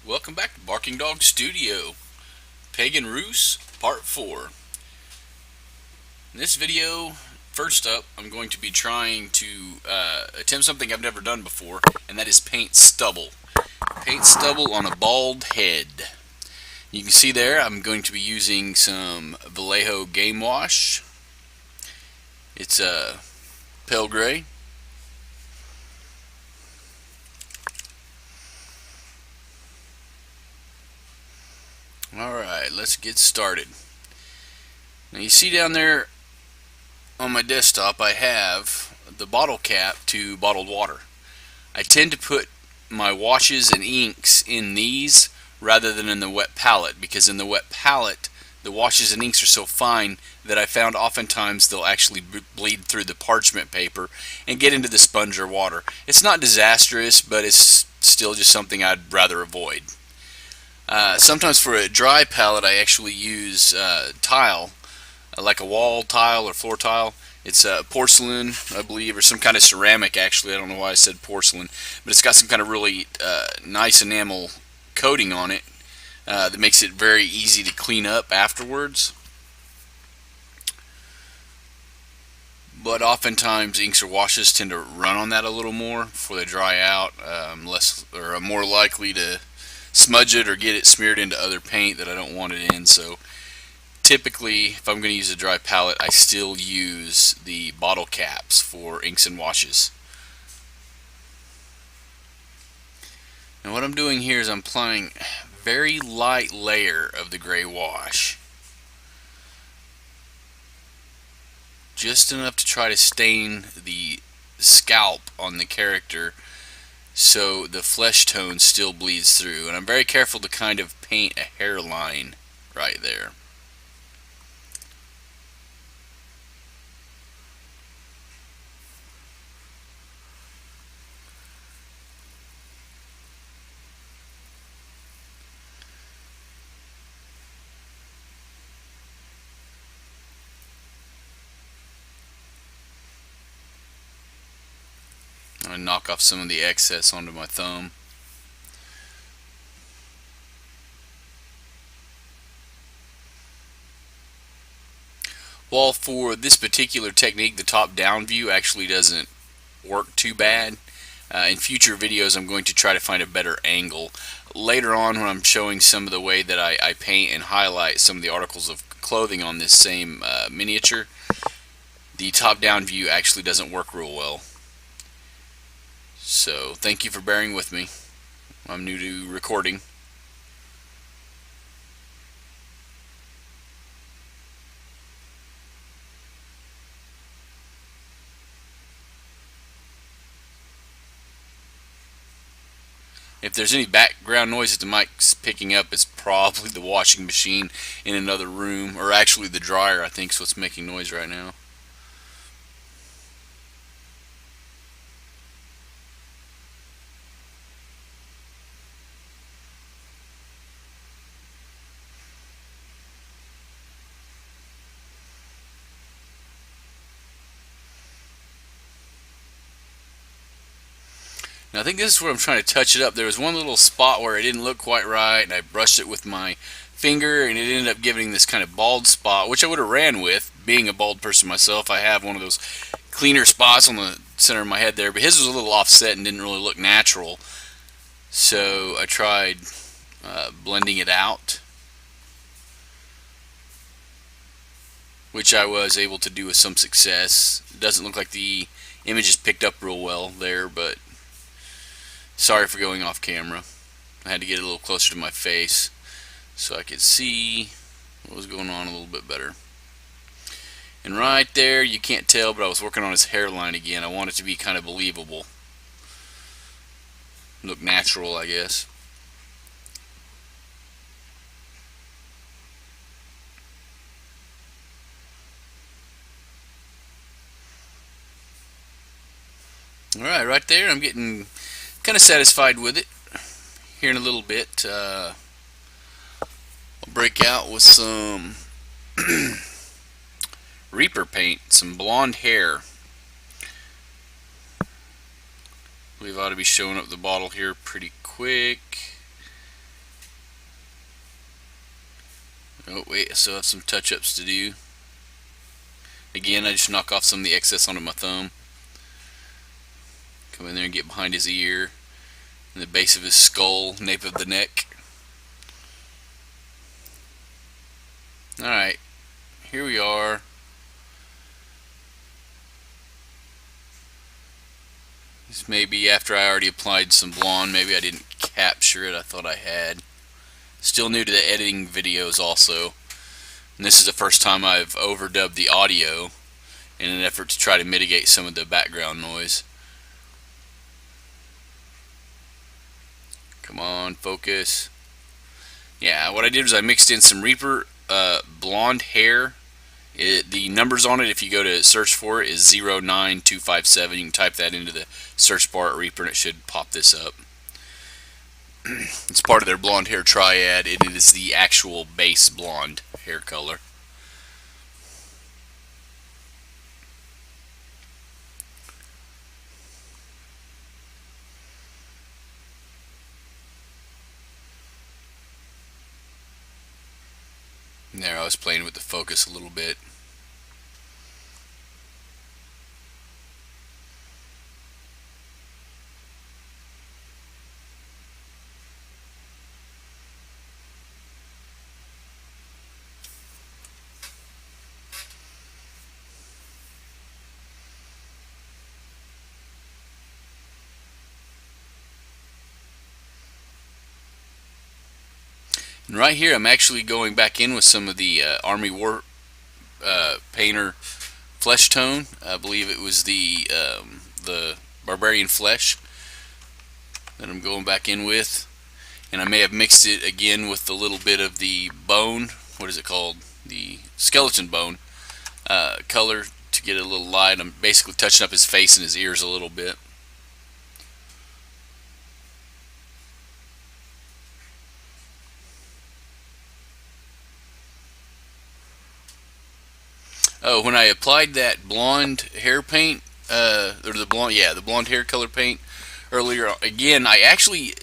Welcome back to Barking Dog Studio, Pagan Roos, Part 4. In this video, first up, I'm going to be trying to attempt something I've never done before, and that is paint stubble. Paint stubble on a bald head. You can see there, I'm going to be using some Vallejo Game Wash. It's pale gray. Alright, let's get started. Now you see down there on my desktop I have the bottle cap to bottled water. I tend to put my washes and inks in these rather than in the wet palette, because in the wet palette the washes and inks are so fine that I found oftentimes they'll actually bleed through the parchment paper and get into the sponge or water. It's not disastrous, but it's still just something I'd rather avoid. Sometimes for a dry palette I actually use tile, like a wall tile or floor tile. It's porcelain, I believe, or some kind of ceramic actually. I don't know why I said porcelain, but it's got some kind of really nice enamel coating on it that makes it very easy to clean up afterwards. But oftentimes inks or washes tend to run on that a little more before they dry out, or more likely to smudge it or get it smeared into other paint that I don't want it in. So typically, if I'm going to use a dry palette, I still use the bottle caps for inks and washes. And what I'm doing here is I'm applying a very light layer of the gray wash. Just enough to try to stain the scalp on the character so the flesh tone still bleeds through. And I'm very careful to kind of paint a hairline right there. I'm going to knock off some of the excess onto my thumb. Well, for this particular technique, the top-down view actually doesn't work too bad. In future videos, I'm going to try to find a better angle. Later on, when I'm showing some of the way that I paint and highlight some of the articles of clothing on this same miniature, the top-down view actually doesn't work real well. So, thank you for bearing with me. I'm new to recording. If there's any background noise that the mic's picking up, it's probably the washing machine in another room, or actually the dryer, I think, is what's making noise right now. Now I think this is where I'm trying to touch it up. There was one little spot where it didn't look quite right, and I brushed it with my finger, and it ended up giving this kind of bald spot, which I would have ran with. Being a bald person myself, I have one of those cleaner spots on the center of my head there, but his was a little offset and didn't really look natural. So I tried blending it out, which I was able to do with some success. It doesn't look like the image is picked up real well there, but sorry for going off camera. I had to get a little closer to my face so I could see what was going on a little bit better. And right there, you can't tell, but I was working on his hairline again. I want it to be kind of believable. Look natural, I guess. Alright, right there, I'm getting kind of satisfied with it. Here in a little bit, I'll break out with some Reaper paint, some blonde hair. I believe I ought to be showing up the bottle here pretty quick. Oh wait, I still have some touch-ups to do. Again, I just knock off some of the excess onto my thumb. Come in there and get behind his ear, and the base of his skull, nape of the neck. Alright, here we are. This may be after I already applied some blonde. Maybe I didn't capture it. I thought I had. Still new to the editing videos also. And this is the first time I've overdubbed the audio in an effort to try to mitigate some of the background noise. Come on, focus. Yeah, what I did was I mixed in some Reaper blonde hair. The numbers on it, if you go to search for it, is 09257. You can type that into the search bar at Reaper and it should pop this up. It's part of their blonde hair triad. It is the actual base blonde hair color. And there, I was playing with the focus a little bit. And right here, I'm actually going back in with some of the Army War Painter flesh tone. I believe it was the Barbarian Flesh that I'm going back in with. And I may have mixed it again with a little bit of the bone. What is it called? The skeleton bone color to get a little light. I'm basically touching up his face and his ears a little bit. Oh, when I applied that blonde hair paint, or the blonde hair color paint earlier, again, I actually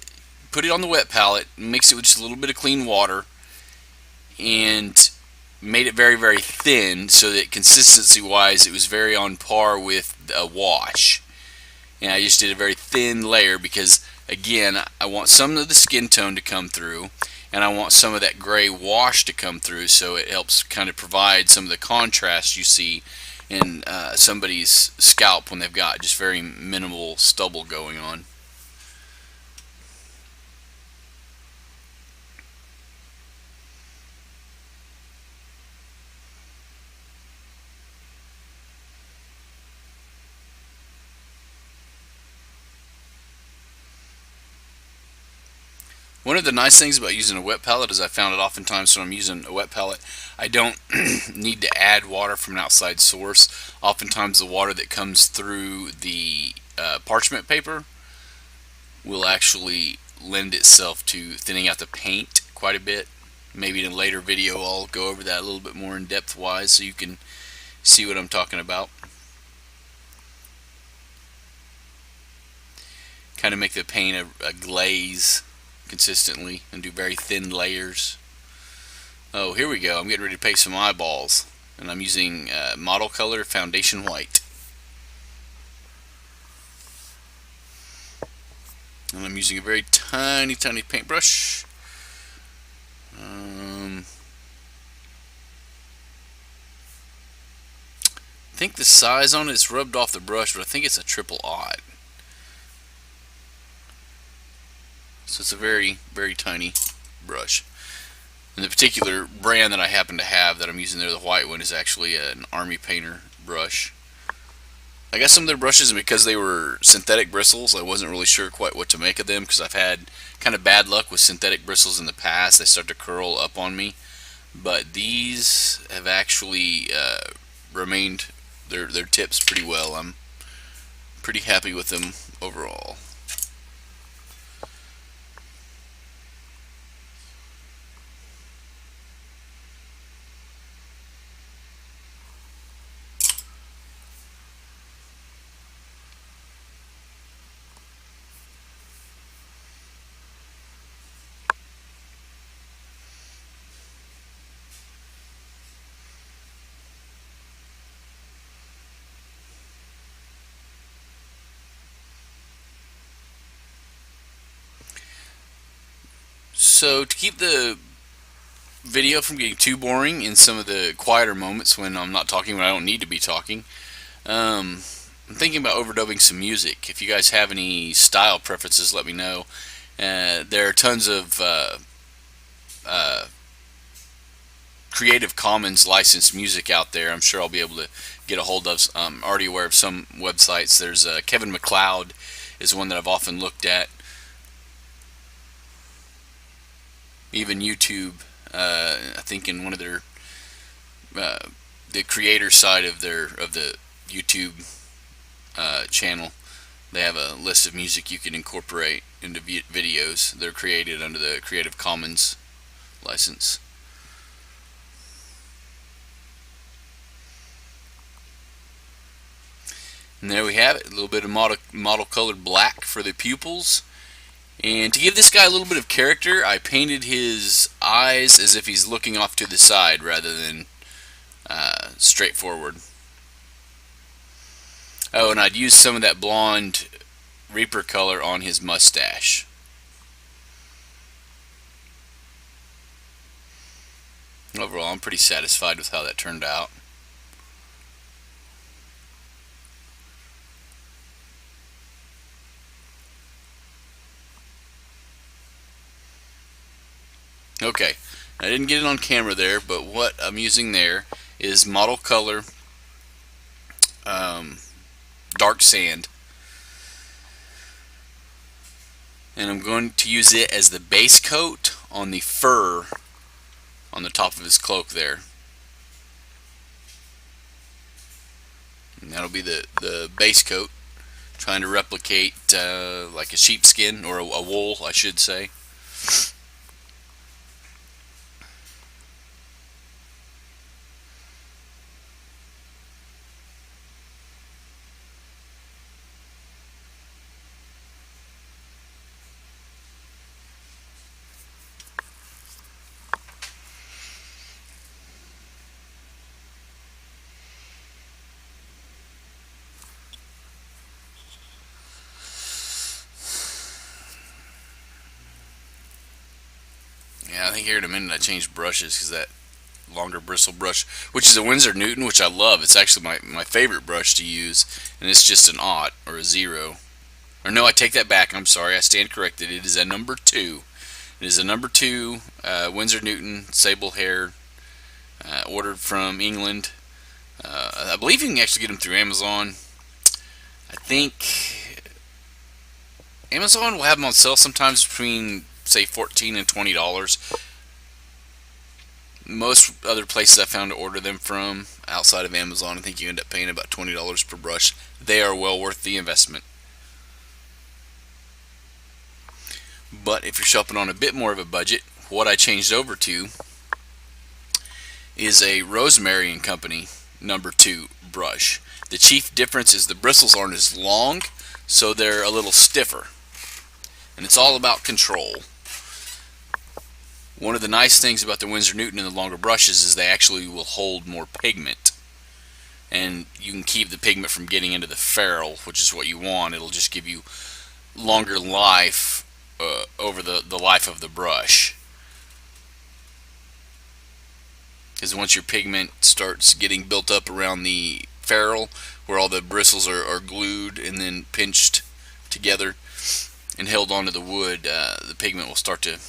put it on the wet palette, mixed it with just a little bit of clean water, and made it very, very thin so that consistency-wise it was very on par with a wash. And I just did a very thin layer because, again, I want some of the skin tone to come through, and I want some of that gray wash to come through, so it helps kind of provide some of the contrast you see in somebody's scalp when they've got just very minimal stubble going on. One of the nice things about using a wet palette is I found it oftentimes when I'm using a wet palette, I don't need to add water from an outside source. Oftentimes the water that comes through the parchment paper will actually lend itself to thinning out the paint quite a bit. Maybe in a later video I'll go over that a little bit more in depth wise so you can see what I'm talking about. Kind of make the paint a glaze consistently and do very thin layers. Oh, here we go. I'm getting ready to paint some eyeballs, and I'm using Model Color Foundation White. And I'm using a very tiny paintbrush. I think the size on it's rubbed off the brush, but I think it's a 000. So it's a very, very tiny brush. And the particular brand that I happen to have that I'm using there, the white one, is actually an Army Painter brush. I got some of their brushes, and because they were synthetic bristles, I wasn't really sure quite what to make of them, because I've had kind of bad luck with synthetic bristles in the past. They start to curl up on me. But these have actually remained their tips pretty well. I'm pretty happy with them overall. So to keep the video from getting too boring in some of the quieter moments when I'm not talking, when I don't need to be talking, I'm thinking about overdubbing some music. If you guys have any style preferences, let me know. There are tons of uh, Creative Commons licensed music out there. I'm sure I'll be able to get a hold of. I'm already aware of some websites. There's Kevin MacLeod is one that I've often looked at. Even YouTube, I think in one of their the creator side of the YouTube channel, they have a list of music you can incorporate into videos. They're created under the Creative Commons license. And there we have it, a little bit of model colored black for the pupils. And to give this guy a little bit of character, I painted his eyes as if he's looking off to the side rather than straight forward. Oh, and I'd used some of that blonde Reaper color on his mustache. Overall, I'm pretty satisfied with how that turned out. Okay, I didn't get it on camera there, but what I'm using there is model color dark sand, and I'm going to use it as the base coat on the fur on the top of his cloak there. And that'll be the base coat, trying to replicate like a sheepskin, or a wool, I should say. Yeah, I think here in a minute I changed brushes because that longer bristle brush, which is a Winsor Newton, which I love. It's actually my favorite brush to use, and it's just an aught or a 0. Or no, I take that back. I'm sorry. I stand corrected. It is a number 2. It is a number 2 Winsor Newton sable hair, ordered from England. I believe you can actually get them through Amazon. I think Amazon will have them on sale sometimes between, say, $14 and $20. Most other places I found to order them from outside of Amazon, I think you end up paying about $20 per brush. They are well worth the investment. But if you're shopping on a bit more of a budget, what I changed over to is a Rosemary and Company number 2 brush. The chief difference is the bristles aren't as long, so they're a little stiffer. And it's all about control. One of the nice things about the Winsor Newton and the longer brushes is they actually will hold more pigment. And you can keep the pigment from getting into the ferrule, which is what you want. It'll just give you longer life over the life of the brush. Because once your pigment starts getting built up around the ferrule, where all the bristles are glued and then pinched together and held onto the wood, the pigment will start to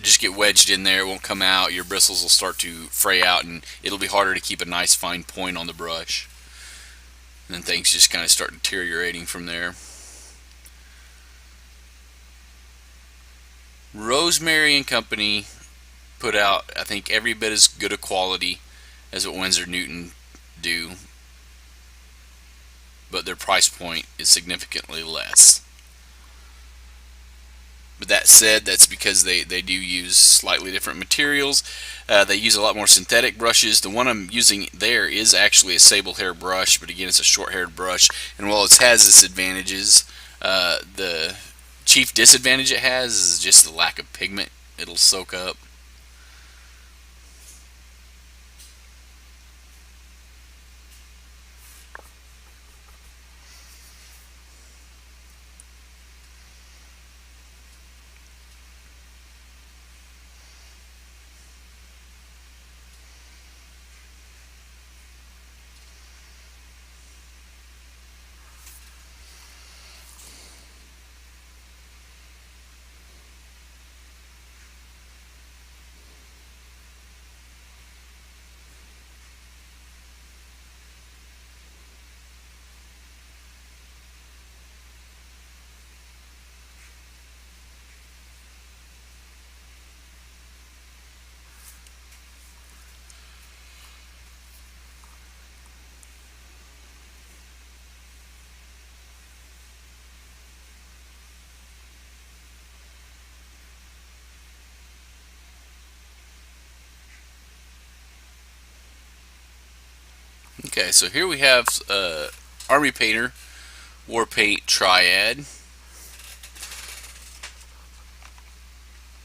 just get wedged in there. It won't come out. Your bristles will start to fray out, and it'll be harder to keep a nice fine point on the brush. And then things just kind of start deteriorating from there. Rosemary and Company put out, I think, every bit as good a quality as what Winsor Newton do, but their price point is significantly less. But that said, that's because they do use slightly different materials. They use a lot more synthetic brushes. The one I'm using there is actually a sable hair brush, but again, it's a short-haired brush. And while it has its advantages, the chief disadvantage it has is just the lack of pigment it'll soak up. Okay, so here we have Army Painter, War Paint Triad,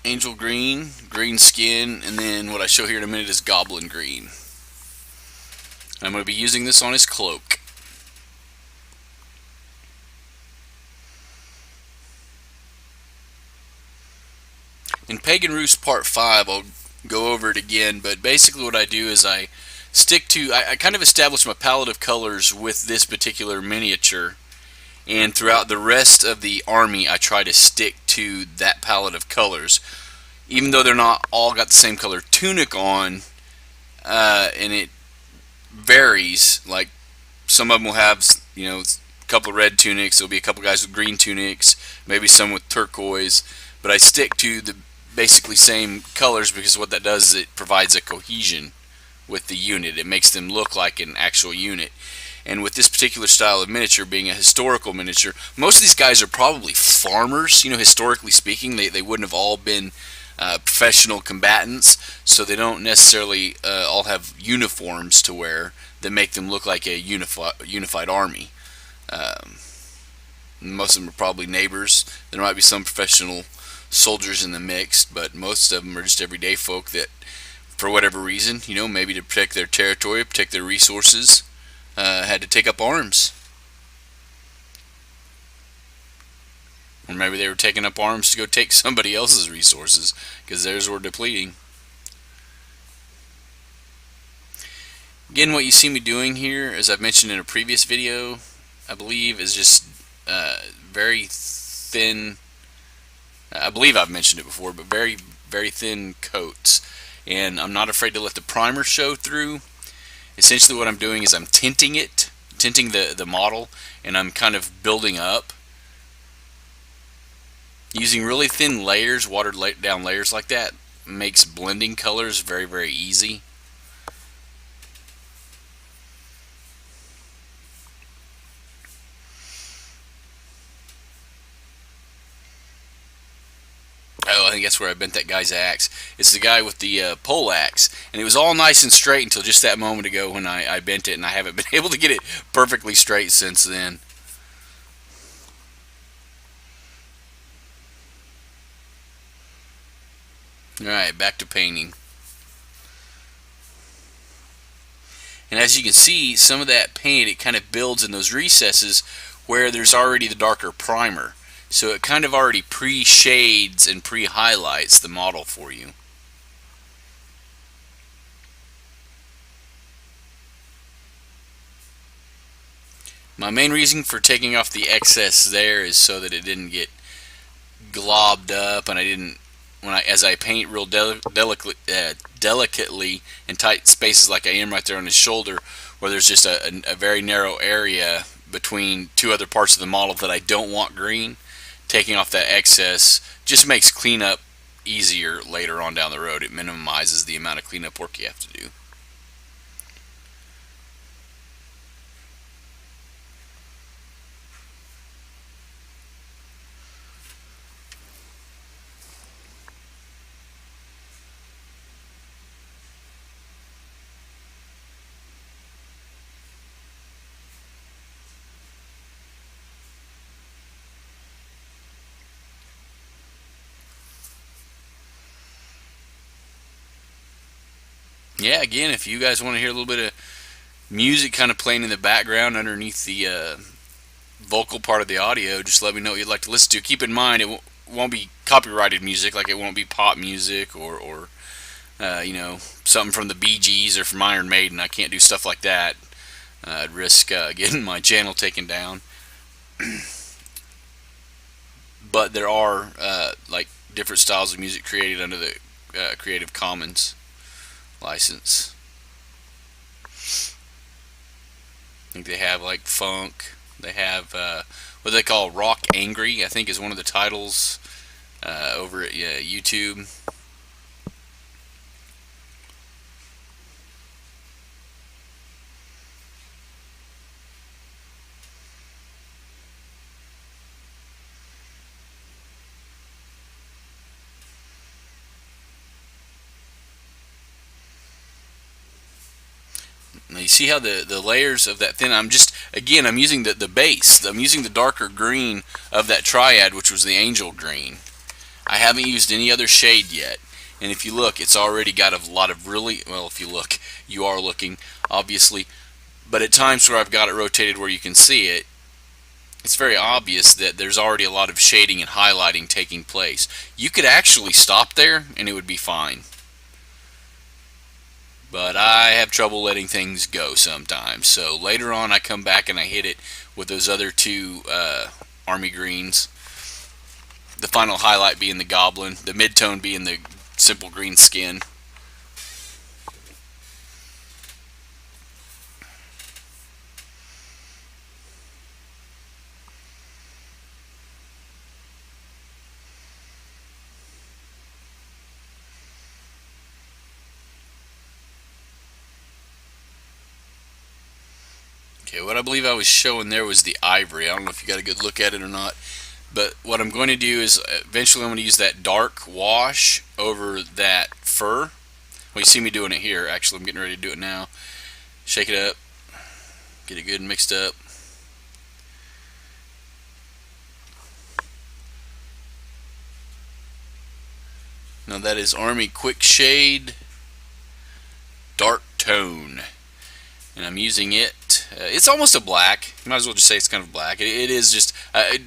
Angel Green, Green Skin, and then what I show here in a minute is Goblin Green. I'm going to be using this on his cloak. In Pagan Roost Part 5, I'll go over it again, but basically what I do is I kind of establish my palette of colors with this particular miniature, and throughout the rest of the army I try to stick to that palette of colors. Even though they're not all got the same color tunic on, and it varies, like some of them will have, you know, a couple of red tunics, there'll be a couple guys with green tunics, maybe some with turquoise, but I stick to the basically same colors because what that does is it provides a cohesion with the unit. It makes them look like an actual unit. And with this particular style of miniature being a historical miniature, most of these guys are probably farmers, you know, historically speaking. They wouldn't have all been professional combatants, so they don't necessarily all have uniforms to wear that make them look like a unified army. Most of them are probably neighbors. There might be some professional soldiers in the mix, but most of them are just everyday folk that, for whatever reason, you know, maybe to protect their territory, protect their resources, had to take up arms. Or maybe they were taking up arms to go take somebody else's resources because theirs were depleting. Again, what you see me doing here, as I've mentioned in a previous video, I believe, is just very thin. I believe I've mentioned it before, but very, very thin coats. And I'm not afraid to let the primer show through. Essentially what I'm doing is I'm tinting it, tinting the model, and I'm kind of building up. Using really thin layers, watered down layers like that, makes blending colors very, very easy. Oh, I think that's where I bent that guy's axe. It's the guy with the pole axe. And it was all nice and straight until just that moment ago when I bent it, and I haven't been able to get it perfectly straight since then. Alright, back to painting. And as you can see, some of that paint, it kind of builds in those recesses where there's already the darker primer. So it kind of already pre-shades and pre-highlights the model for you. My main reason for taking off the excess there is so that it didn't get globbed up, and I didn't, as I paint real delicately in tight spaces like I am right there on his shoulder, where there's just a very narrow area between two other parts of the model that I don't want green. Taking off that excess just makes cleanup easier later on down the road. It minimizes the amount of cleanup work you have to do. Yeah, again, if you guys want to hear a little bit of music kind of playing in the background underneath the vocal part of the audio, just let me know what you'd like to listen to. Keep in mind, it won't be copyrighted music, like it won't be pop music or you know, something from the Bee Gees or from Iron Maiden. I can't do stuff like that. I'd risk getting my channel taken down. But there are like different styles of music created under the Creative Commons license. I think they have like funk. They have what they call Rock Angry, I think is one of the titles over at YouTube. Now you see how the layers of that thin, I'm using the base. I'm using the darker green of that triad, which was the angel green. I haven't used any other shade yet. And if you look, it's already got a lot of really, well, if you look, you are looking, obviously. But at times where I've got it rotated where you can see it, it's very obvious that there's already a lot of shading and highlighting taking place. You could actually stop there and it would be fine. But I have trouble letting things go sometimes. So later on I come back and I hit it with those other two army greens. The final highlight being the goblin, the mid-tone being the simple green skin. Okay, what I believe I was showing there was the ivory. I don't know if you got a good look at it or not. But what I'm going to do is eventually I'm going to use that dark wash over that fur. Well, you see me doing it here. Actually, I'm getting ready to do it now. Shake it up. Get it good and mixed up. Now that is Army Quick Shade Dark Tone. And I'm using it. It's almost a black. Might as well just say it's kind of black. It is just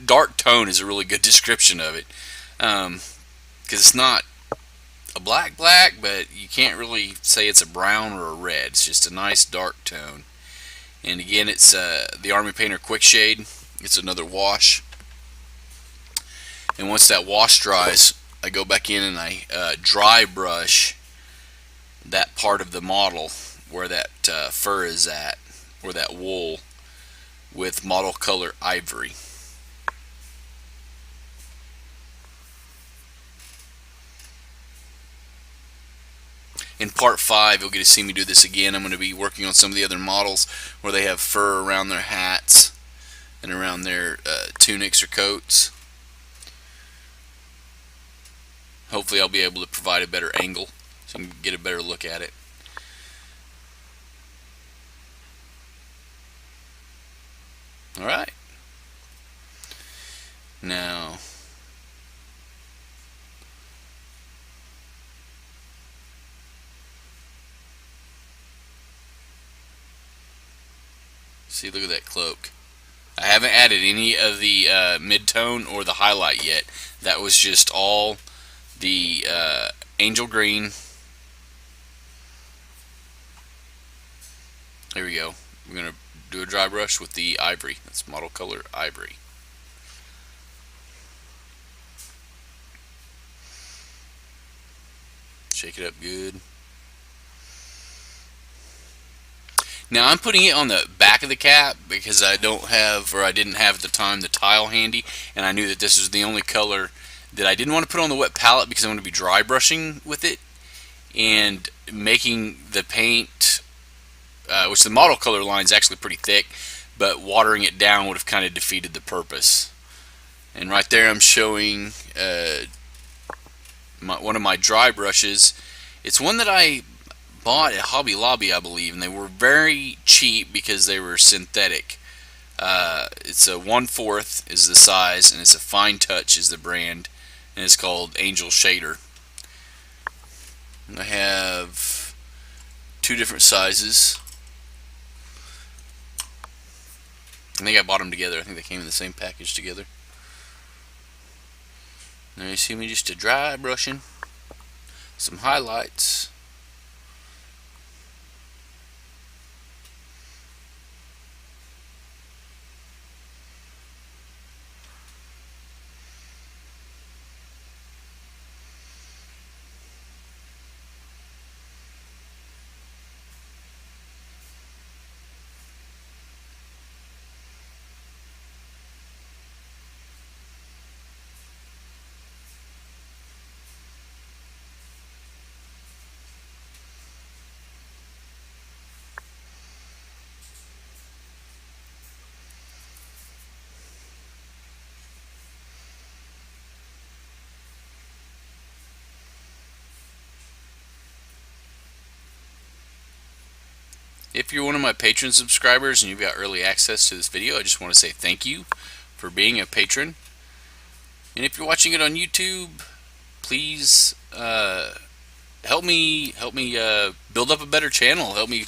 dark tone is a really good description of it, because it's not a black, but you can't really say it's a brown or a red. It's just a nice dark tone. And again, it's the Army Painter Quick Shade. It's another wash. And once that wash dries, I go back in and I dry brush that part of the model where that fur is at, or that wool, with model color ivory. In part 5, you'll get to see me do this again. I'm going to be working on some of the other models where they have fur around their hats and around their tunics or coats. Hopefully I'll be able to provide a better angle so you can get a better look at it. Alright. Now, see, look at that cloak. I haven't added any of the mid-tone or the highlight yet. That was just all the angel green. There we go. We're going to do a dry brush with the ivory. That's model color ivory. Shake it up good. Now I'm putting it on the back of the cap because I don't have, or I didn't have at the time, the tile handy, and I knew that this was the only color that I didn't want to put on the wet palette because I'm going to be dry brushing with it and making the paint, which the model color line is actually pretty thick, but watering it down would have kind of defeated the purpose. And right there I'm showing one of my dry brushes. It's one that I bought at Hobby Lobby, I believe, and they were very cheap because they were synthetic. It's a 1/4 is the size, and it's a Fine Touch is the brand, and it's called Angel Shader. And I have 2 different sizes. I think I bought them together. I think they came in the same package together. Now you see me just a dry brushing, some highlights. If you're one of my Patreon subscribers and you've got early access to this video, I just want to say thank you for being a patron. And if you're watching it on YouTube, please help me build up a better channel. Help me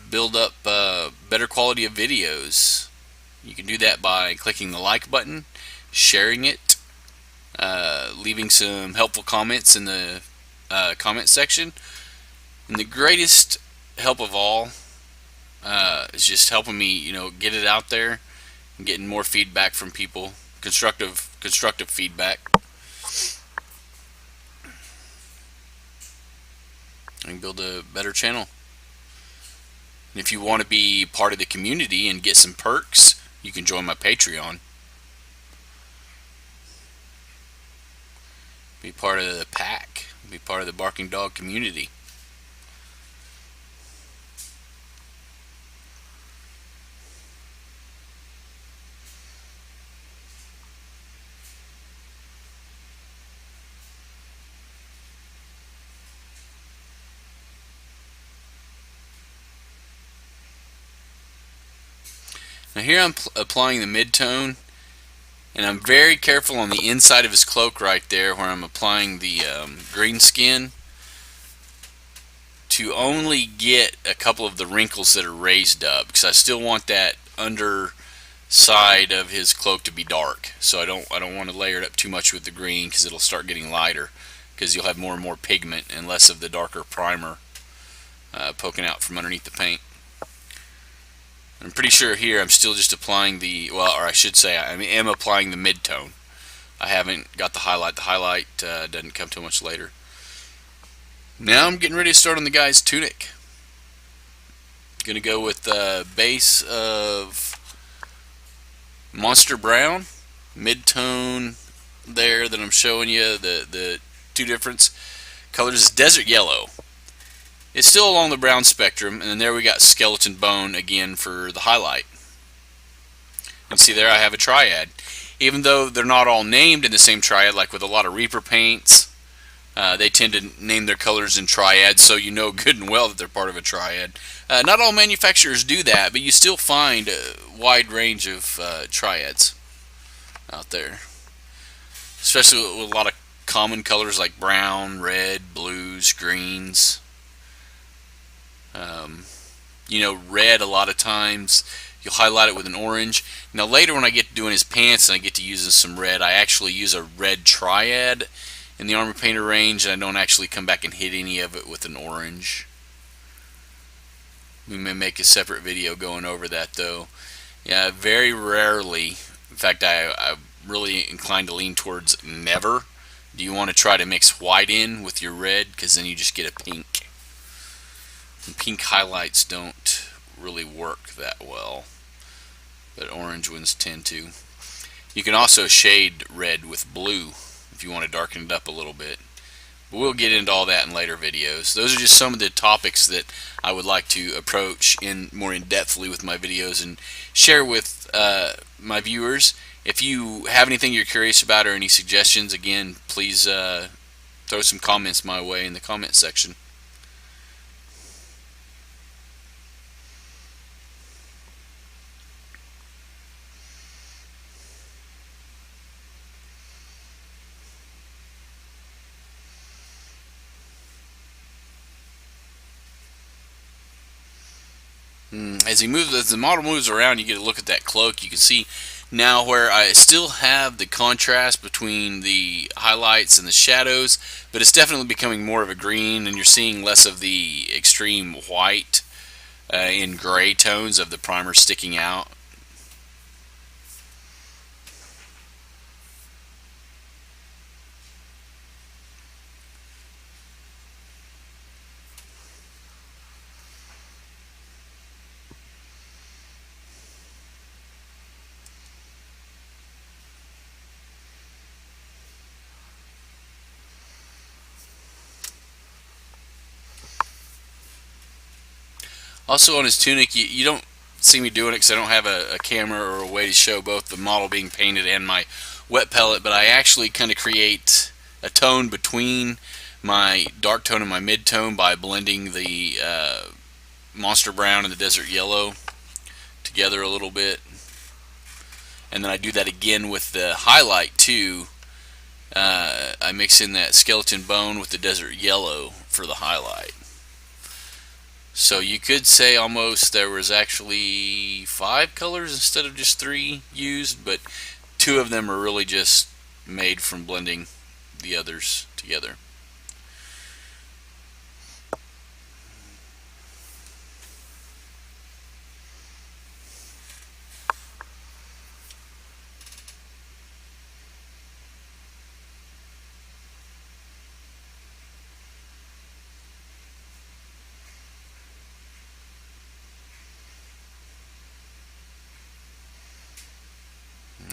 build up better quality of videos. You can do that by clicking the like button, sharing it, leaving some helpful comments in the comment section. And the greatest help of all is just helping me, get it out there and getting more feedback from people, constructive feedback. And build a better channel. And if you want to be part of the community and get some perks, you can join my Patreon. Be part of the pack. Be part of the Barking Dog community. Now here I'm applying the mid-tone, and I'm very careful on the inside of his cloak right there where I'm applying the green skin to only get a couple of the wrinkles that are raised up, because I still want that underside of his cloak to be dark. So I don't want to layer it up too much with the green, because it'll start getting lighter, because you'll have more and more pigment and less of the darker primer poking out from underneath the paint. I'm pretty sure here I'm still just applying the, or I should say I am applying the mid-tone. I haven't got the highlight. The highlight doesn't come too much later. Now I'm getting ready to start on the guy's tunic. Going to go with the base of Monster Brown, mid-tone there that I'm showing you. The two different colors is Desert Yellow. It's still along the brown spectrum, and then there we got Skeleton Bone again for the highlight. And see there I have a triad. Even though they're not all named in the same triad, like with a lot of Reaper paints, they tend to name their colors in triads, so you know good and well that they're part of a triad. Not all manufacturers do that, but you still find a wide range of triads out there. Especially with a lot of common colors like brown, red, blues, greens. Red, a lot of times you'll highlight it with an orange. Now later when I get to doing his pants and I get to using some red, I actually use a red triad in the Armor Painter range, and I don't actually come back and hit any of it with an orange. We may make a separate video going over that though. Yeah, very rarely, in fact I'm really inclined to lean towards never, do you want to try to mix white in with your red, because then you just get a pink. And pink highlights don't really work that well, but orange ones tend to. You can also shade red with blue if you want to darken it up a little bit. But we'll get into all that in later videos. Those are just some of the topics that I would like to approach more in-depthly with my videos and share with my viewers. If you have anything you're curious about or any suggestions, again, please throw some comments my way in the comment section. As the model moves around, you get a look at that cloak. You can see now where I still have the contrast between the highlights and the shadows, but it's definitely becoming more of a green, and you're seeing less of the extreme white and gray tones of the primer sticking out. Also on his tunic, you don't see me doing it because I don't have a camera or a way to show both the model being painted and my wet pellet, but I actually kind of create a tone between my dark tone and my mid tone by blending the monster brown and the desert yellow together a little bit, and then I do that again with the highlight too. I mix in that skeleton bone with the desert yellow for the highlight. So you could say almost there was actually 5 colors instead of just 3 used, but 2 of them are really just made from blending the others together.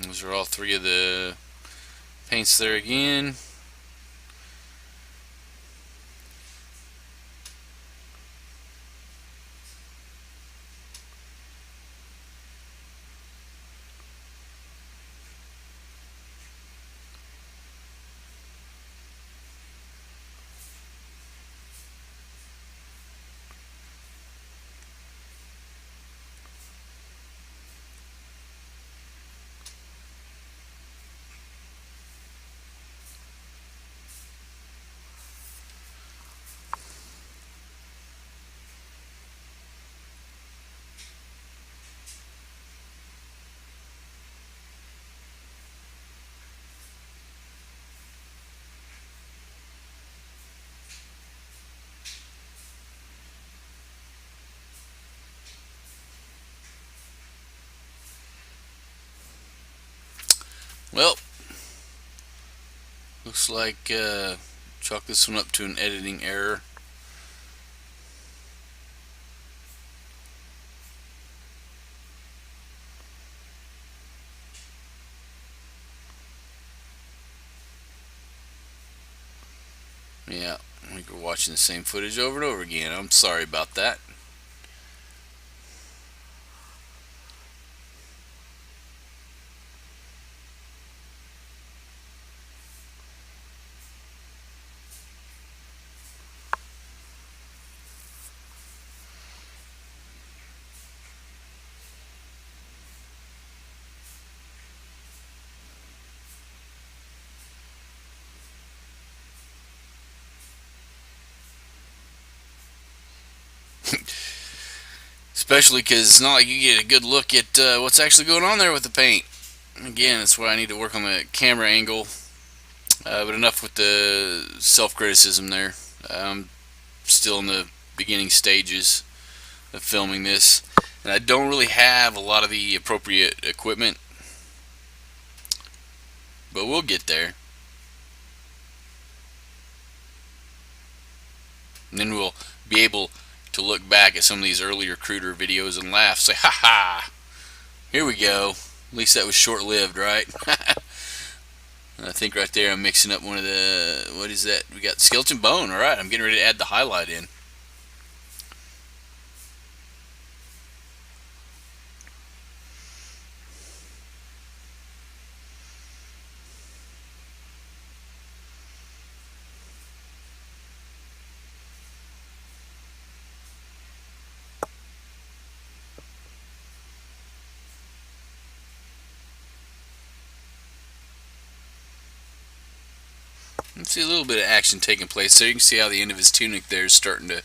Those are all 3 of the paints there again. Well, looks like chalk this one up to an editing error. Yeah, I think we're watching the same footage over and over again. I'm sorry about that. Especially because it's not like you get a good look at what's actually going on there with the paint. Again, that's why I need to work on the camera angle. But enough with the self-criticism there. I'm still in the beginning stages of filming this, and I don't really have a lot of the appropriate equipment, but we'll get there. And then we'll be able to look back at some of these earlier cruder videos and laugh, say, ha ha, here we go. At least that was short-lived, right? I think right there I'm mixing up one of the, what is that? We got skeleton bone. Alright, I'm getting ready to add the highlight in. You see a little bit of action taking place there. You can see how the end of his tunic there is starting to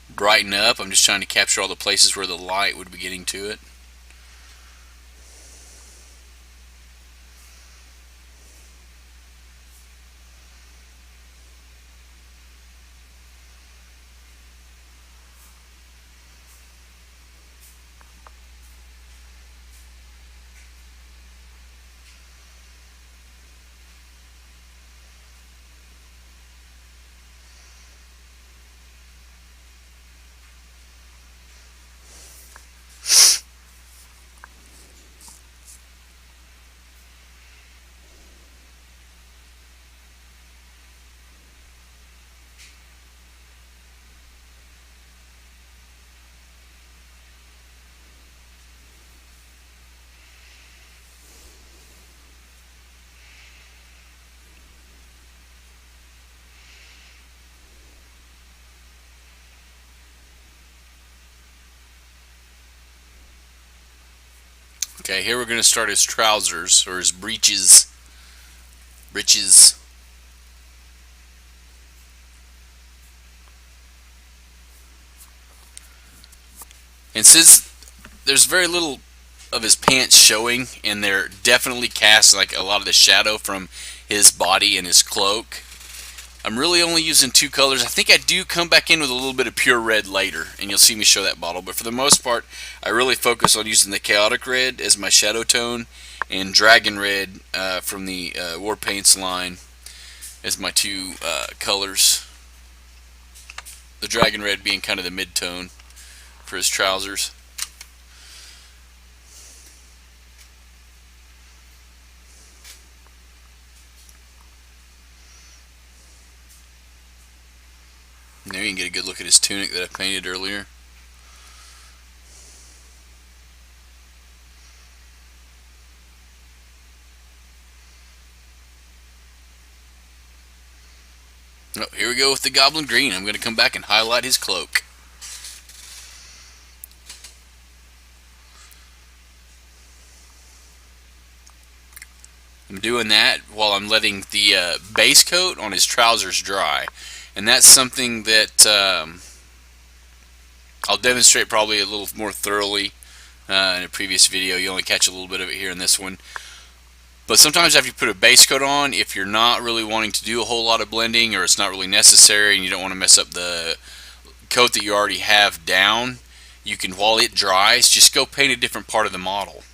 brighten up. I'm just trying to capture all the places where the light would be getting to it. Okay, here we're going to start his trousers, or his breeches. Breeches. And since there's very little of his pants showing, and they're definitely cast like a lot of the shadow from his body and his cloak, I'm really only using two colors. I think I do come back in with a little bit of pure red later, and you'll see me show that bottle. But for the most part, I really focus on using the chaotic red as my shadow tone, and dragon red from the War Paints line as my two colors. The dragon red being kind of the mid-tone for his trousers. There you can get a good look at his tunic that I painted earlier. Oh, here we go with the goblin green. I'm going to come back and highlight his cloak. I'm doing that while I'm letting the base coat on his trousers dry. And that's something that I'll demonstrate probably a little more thoroughly in a previous video. You only catch a little bit of it here in this one. But sometimes after you put a base coat on, if you're not really wanting to do a whole lot of blending, or it's not really necessary and you don't want to mess up the coat that you already have down, you can, while it dries, just go paint a different part of the model.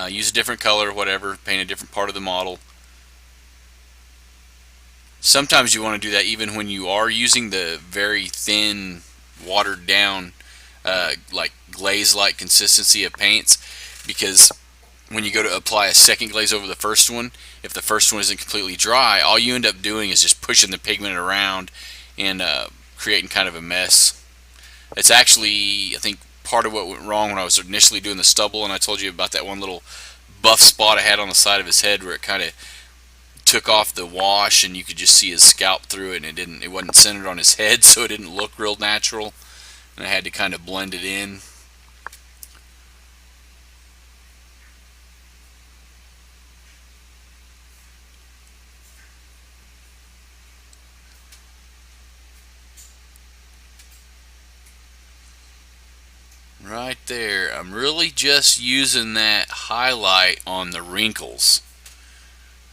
Use a different color, whatever, paint a different part of the model. Sometimes you want to do that even when you are using the very thin, watered down, like glaze-like consistency of paints, because when you go to apply a second glaze over the first one, if the first one isn't completely dry, all you end up doing is just pushing the pigment around and creating kind of a mess. It's actually, I think, part of what went wrong when I was initially doing the stubble, and I told you about that one little buff spot I had on the side of his head where it kind of took off the wash and you could just see his scalp through it, and it wasn't centered on his head, so it didn't look real natural, and I had to kind of blend it in. Right there. I'm really just using that highlight on the wrinkles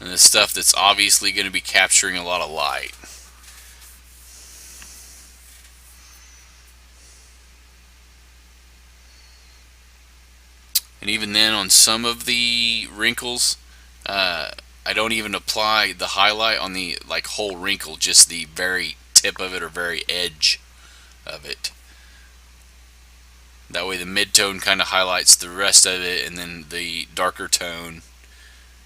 and the stuff that's obviously going to be capturing a lot of light. And even then, on some of the wrinkles, I don't even apply the highlight on the whole wrinkle, just the very tip of it or very edge of it. That way the mid-tone kind of highlights the rest of it, and then the darker tone,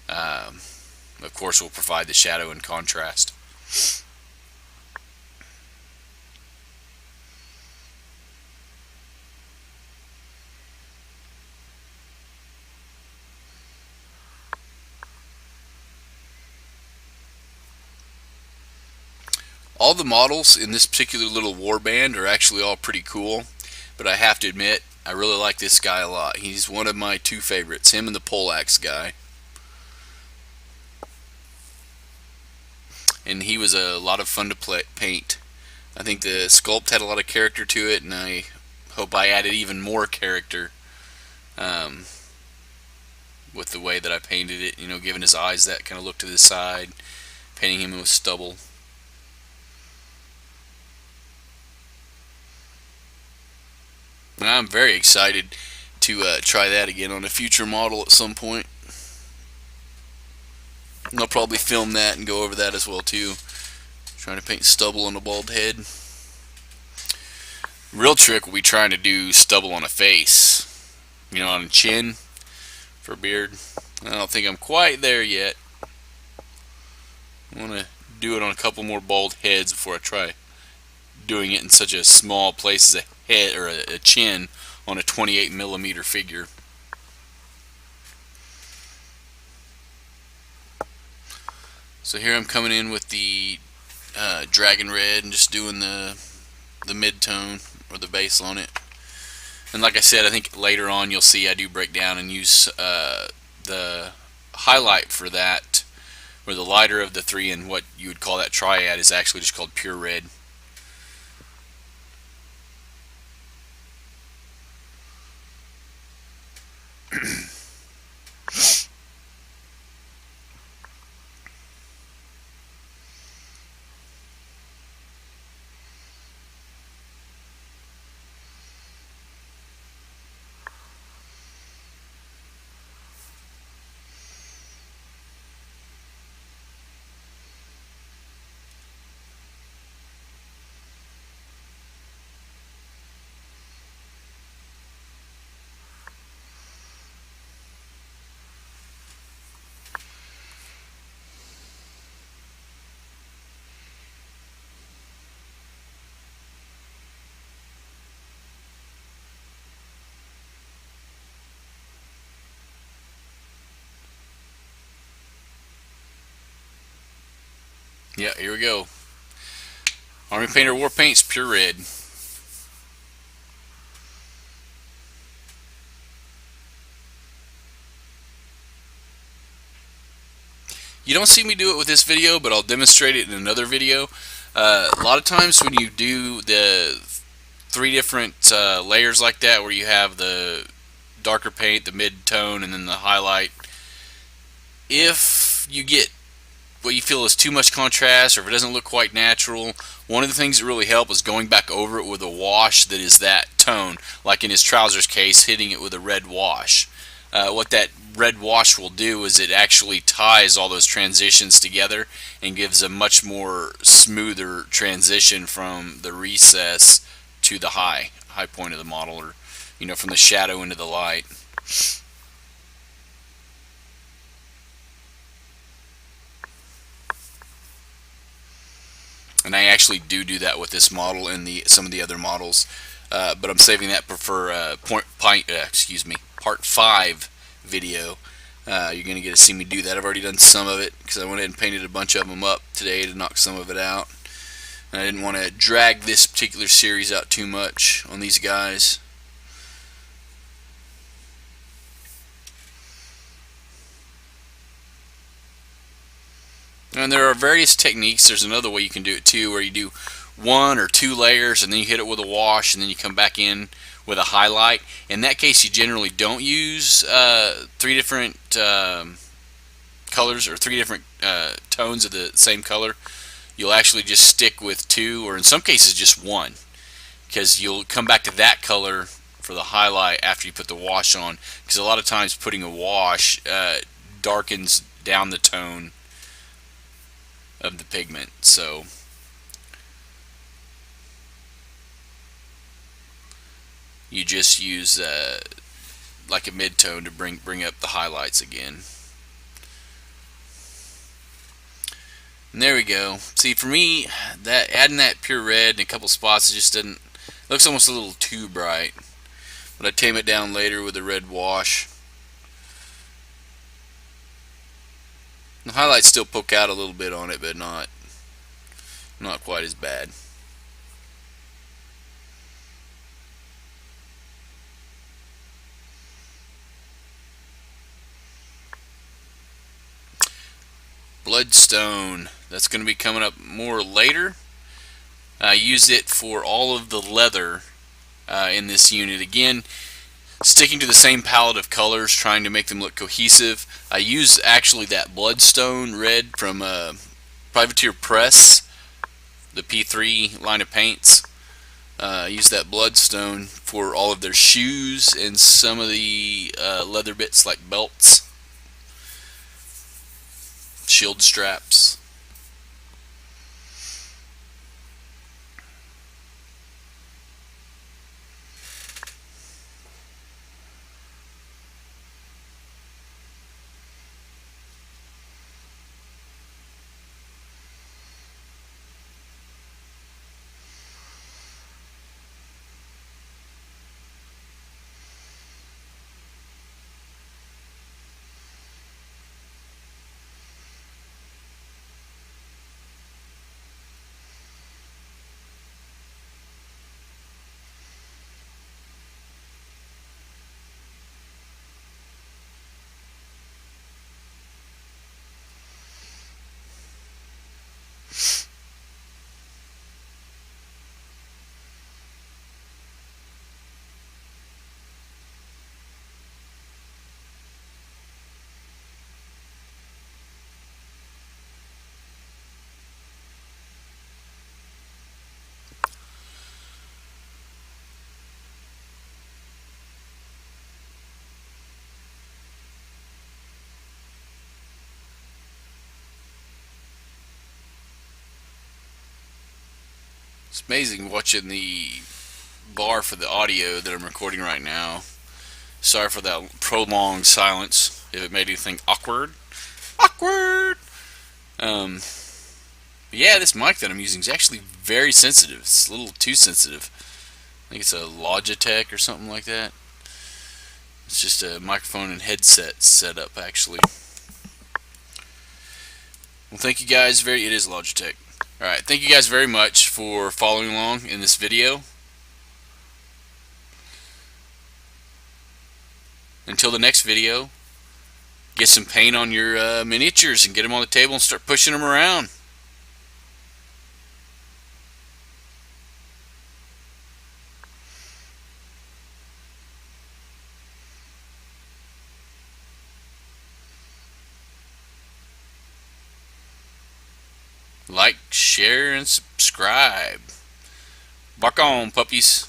of course, will provide the shadow and contrast. All the models in this particular little warband are actually all pretty cool, but I have to admit, I really like this guy a lot. He's one of my two favorites, him and the poleaxe guy. And he was a lot of fun to paint. I think the sculpt had a lot of character to it, and I hope I added even more character with the way that I painted it, giving his eyes that kind of look to the side, painting him with stubble. I'm very excited to try that again on a future model at some point. And I'll probably film that and go over that as well too. Trying to paint stubble on a bald head. Real trick will be trying to do stubble on a face. On a chin for a beard. I don't think I'm quite there yet. I want to do it on a couple more bald heads before I try doing it in such a small place as a head or a chin on a 28mm figure. So here I'm coming in with the dragon red and just doing the mid-tone or the base on it. And like I said, I think later on you'll see I do break down and use the highlight for that, or the lighter of the three, and what you would call that triad is actually just called pure red. Yeah, here we go. Army Painter War Paints pure red. You don't see me do it with this video, but I'll demonstrate it in another video. A lot of times when you do the three different layers like that, where you have the darker paint, the mid-tone, and then the highlight, if you get what you feel is too much contrast, or if it doesn't look quite natural, one of the things that really help is going back over it with a wash that is that tone, like in his trousers case, hitting it with a red wash. What that red wash will do is it actually ties all those transitions together and gives a much more smoother transition from the recess to the high point of the model, or from the shadow into the light. And I actually do that with this model and some of the other models, but I'm saving that for part 5 video. You're going to get to see me do that. I've already done some of it because I went ahead and painted a bunch of them up today to knock some of it out. And I didn't want to drag this particular series out too much on these guys. And there are various techniques. There's another way you can do it too, where you do 1 or 2 layers and then you hit it with a wash and then you come back in with a highlight. In that case, you generally don't use 3 different colors or 3 different tones of the same color. You'll actually just stick with 2, or in some cases just 1, because you'll come back to that color for the highlight after you put the wash on, because a lot of times putting a wash darkens down the tone of the pigment. So you just use like a mid-tone to bring up the highlights again. And there we go. See, for me, that adding that pure red in a couple spots, it just doesn't, looks almost a little too bright. But I tame it down later with a red wash. The highlights still poke out a little bit on it, but not quite as bad. Bloodstone, that's going to be coming up more later. I use it for all of the leather in this unit. Again, sticking to the same palette of colors, trying to make them look cohesive. I use actually that Bloodstone red from Privateer Press, the P3 line of paints. I use that Bloodstone for all of their shoes and some of the leather bits like belts, shield straps. It's amazing watching the bar for the audio that I'm recording right now. Sorry for that prolonged silence. If it made you think awkward. Awkward! Yeah, this mic that I'm using is actually very sensitive. It's a little too sensitive. I think it's a Logitech or something like that. It's just a microphone and headset setup, actually. Well, thank you guys it is Logitech. Alright, thank you guys very much for following along in this video. Until the next video, get some paint on your miniatures and get them on the table and start pushing them around. Like, share, and subscribe. Bark on, puppies.